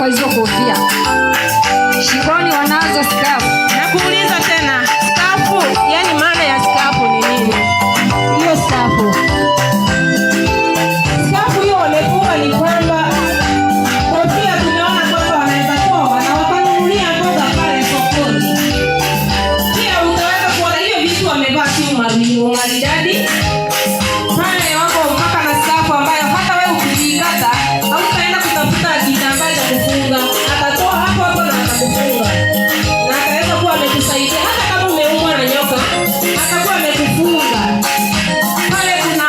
kwa hizo kofia. Shingoni wanazo skafu. Nakuuliza tena, skafu, yani maana ya skafu ni nini? Hiyo skafu. Skafu hiyo wamefunga ni kwamba kofia tunaona kwamba wanaweza toa na wakanunulia mboga pale sokoni. Pia unaweza kuona hiyo vitu wamevaa tu maridadi. Pale wako mpaka na skafu ambayo hata wewe ukikata hautaenda kutafuta kitambaa cha kufunga. Atatoa hapo na atakufunga. Na ataweza kuwa amekusaidia hata kama umeumwa na nyoka, atakuwa amekufunga. Pale kuna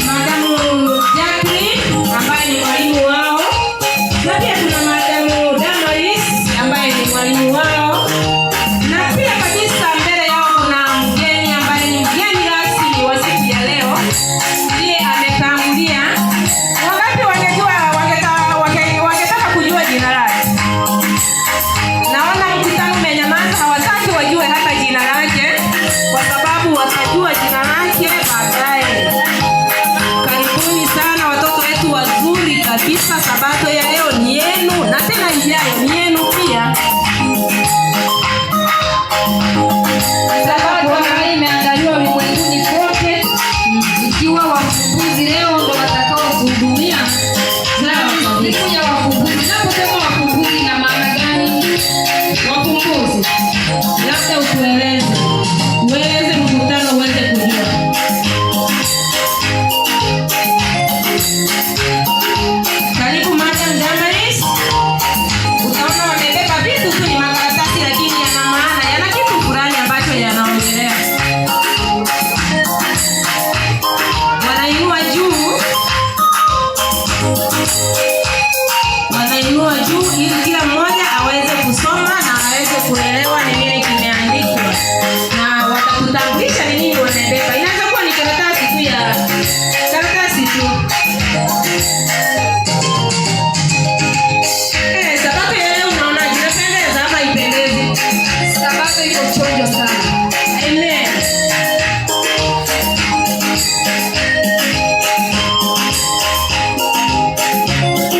Madamu Jacqueline ambaye ni mwalimu wao. Na pia kuna Madamu Damaris ambaye ni mwalimu wao. Na pia kabisa mbele yao kuna mgeni ambaye ni mgeni rasmi wa siku ya leo. Ndiye ametangulia. Wangapi wangetaka kujua jina lake? Naona mkutano umenyamaza, hawataki wajue hata jina lake kwa sababu watajua jina lake baadaye. Karibuni sana watoto wetu wazuri kabisa. Sabato ya leo ni yenu na tena ijayo ni yenu pia. Sabato ambayo imeandaliwa ulimwenguni kote, ikiwa wafumbuzi leo ndo watakao kuhudumia. Siku ya wafumbuzi. Naposema wafumbuzi na maana gani? Wafumbuzi, labda ueleze mkutano uweze kujua. Karibu Madam Damaris. Utaona wamebeba vitu tu, ni makaratasi lakini yana maana, yana kitu fulani ambacho yanaongelea. Wanainua juu ili kila mmoja aweze kusoma na aweze kuelewa ni nini kimeandikwa. Na watakutambulisha ni nini wamebeba. Inaweza kuwa ni karatasi tu. Sabato ya leo unaona inapendeza ama ipendezi? Sabato iko chonjo sana. Amen.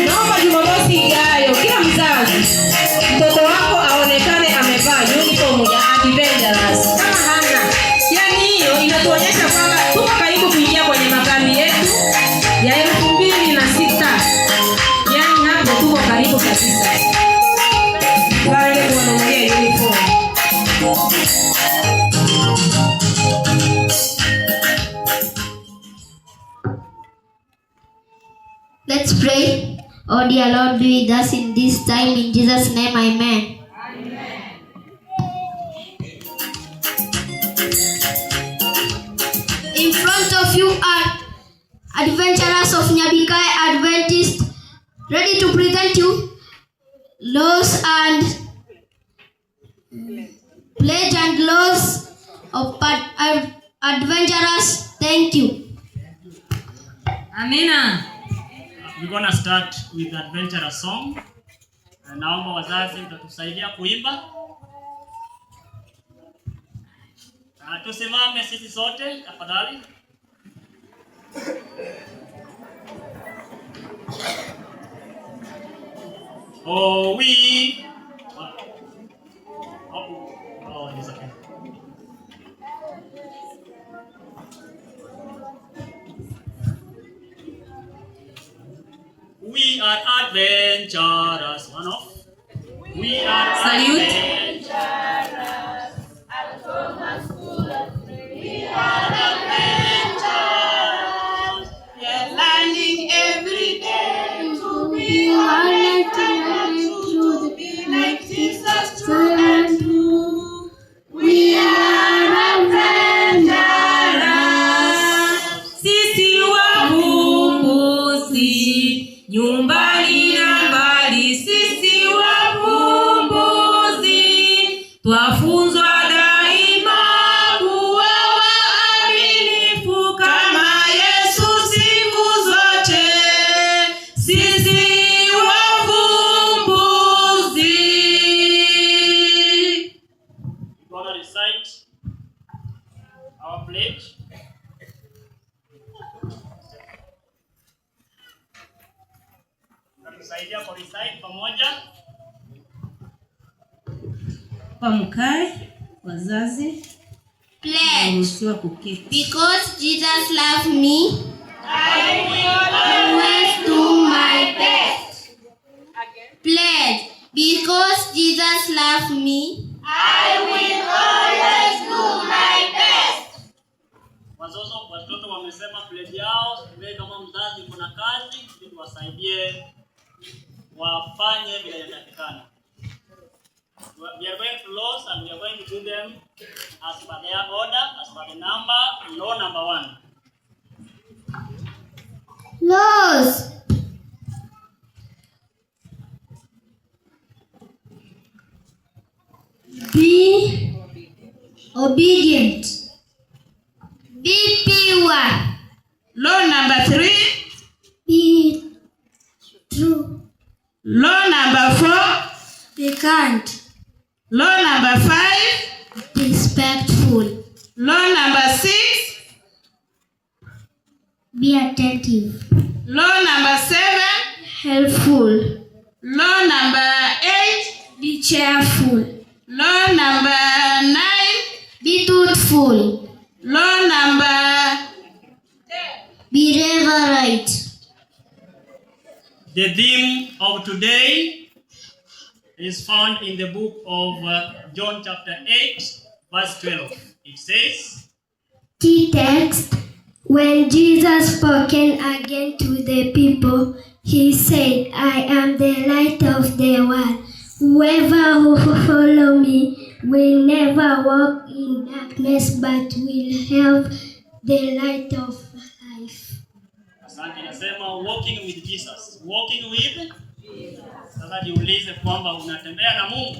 Naomba Jumamosi ijayo kila mzazi mtoto wako aonekane amevaa uniform ya Adventures. Kama hana, yani hiyo inatuonyesha kwamba tuko karibu kuingia kwenye makambi yetu ya 2006. Yani hapo tuko karibu kabisa. Wale wanaongea uniform. Let's pray. Oh dear Lord, be with us in this time. In Jesus' name, amen. In front of you are adventurers of Nyabikai Adventist, ready to present you laws and pledge and laws of adventurers. Thank you. Amina. We're gonna start with the adventurous song. Naomba wazazi mtatusaidia kuimba. Tusimame sisi sote tafadhali. Oh, it's okay. We are adventurous. One off. We are Salute. adventurous. We are adventurous. We are learning every day to be honest and true, to be like Jesus, true and true. We are adventurous. Sisi wavumbuzi, nyumbani na mbali. Sisi wavumbuzi, twafunzwa daima kuwa waaminifu kama Yesu siku zote. Sisi wavumbuzi. We're gonna recite our pledge. Kusaidia Tutaendelea kwa recite pamoja. Pamkae wazazi. Pledge. Because Jesus loved me, I will always do my best. Pledge. Because Jesus loved me, I will always do my best. Watoto wamesema pledge yao. Wewe kama mzazi kuna kazi ili tuwasaidie wafanye bila yanatakikana. We are going to laws and we are going to do them as per their order, as per the number. Law number 1. Laws. Be obedient. Be pure. Law number 3. Be true. Law number 4. Be kind. Law number 5. Respectful. Law number 6. Be attentive. Law number 7. Helpful. Law number 8. Be cheerful. Law number 9. Be truthful. Law number 10. Be reverent. The theme of today is found in the book of John chapter 8 verse 12. It says, Key text. When Jesus spoke again to the people, he said, I am the light of the world. Whoever will follow me will never walk in darkness but will have the light of life. Asante, nasema walking with Jesus. Walking with Jesus. Sasa jiulize kwamba unatembea na Mungu.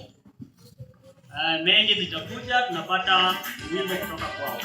Mengi zitakuja, tunapata wimbo kutoka kwao.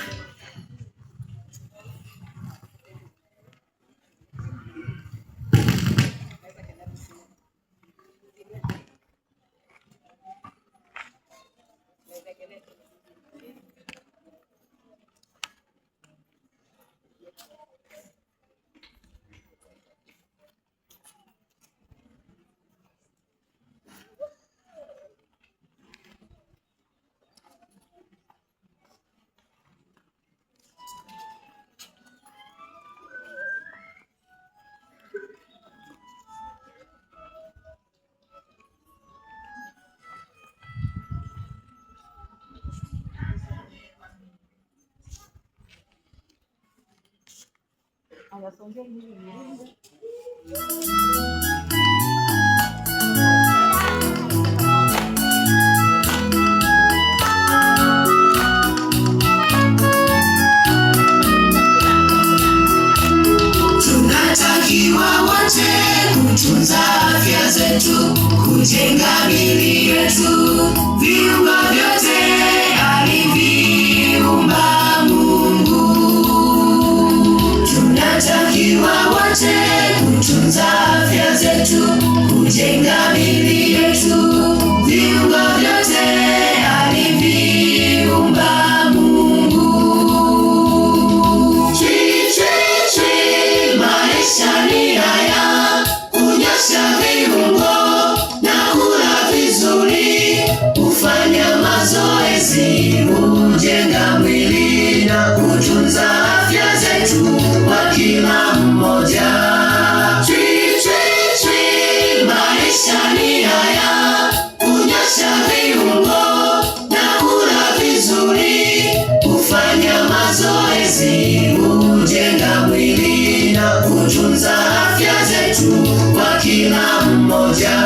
Tunatakiwa wote kutunza afya zetu, kujenga miili yetu, viungo vyote aliviumba Mungu. Tunatakiwa wote kutunza afya zetu, kujenga miili yetu, viungo vyote aliviumba Mungu. Maisha ni haya, kunyosha viungo na kula vizuri, kufanya mazoezi, kujenga mwili na kutunza afya zetu kwa kila mmoja. Maisha ni haya, kunyosha viungo na kula vizuri, kufanya mazoezi, kujenga mwili na kutunza afya zetu kwa kila mmoja.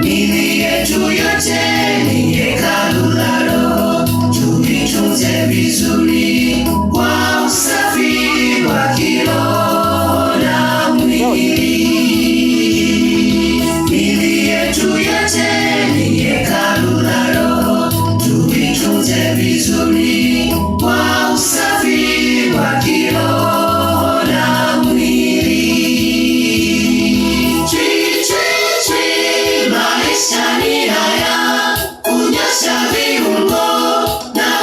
Miili yetu yote ni hekalu la Roho, tuitunze vizuri kwa usafi wa kiroho na mwili. Miili yetu yote ni hekalu la Roho, tuitunze vizuri kwa usafi wa kiroho na mwili. Maisha ni haya, kunyosha viungo na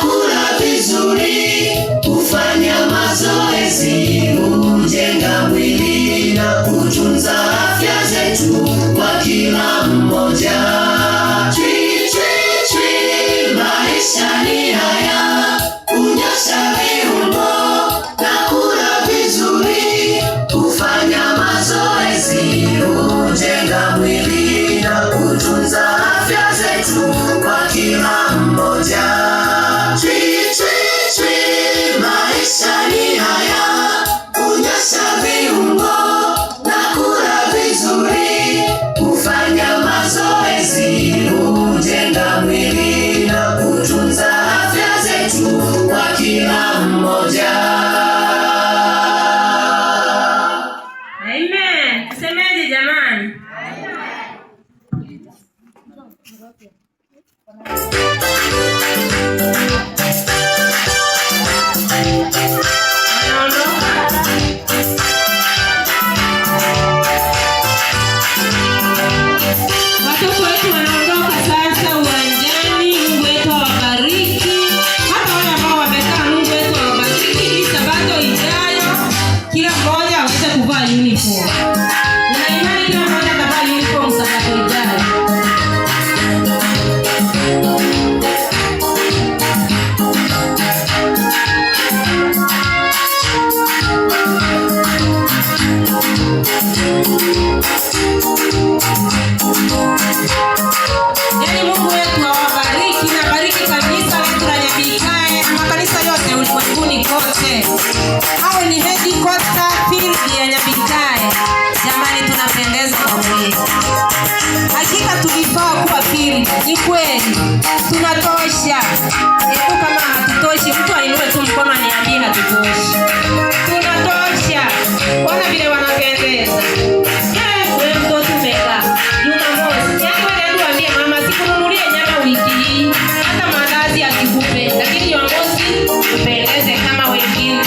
Hawa ni headquarter field ya Nyabikae. Jamani, tunapendeza kwa kweli. Hakika tulifaa kuwa field. Ni kweli. Tunatosha. Hebu kama hatutoshi, mtu ainue tu mkono aniambie hatutoshi. Tunatosha. Ona vile wanapendeza. Wewe mtoto umeka. Jumamosi. Wewe niambie mama sikununulie nyama wiki hii. Hata mandazi akikupe. Lakini Jumamosi upendeze kama wengine.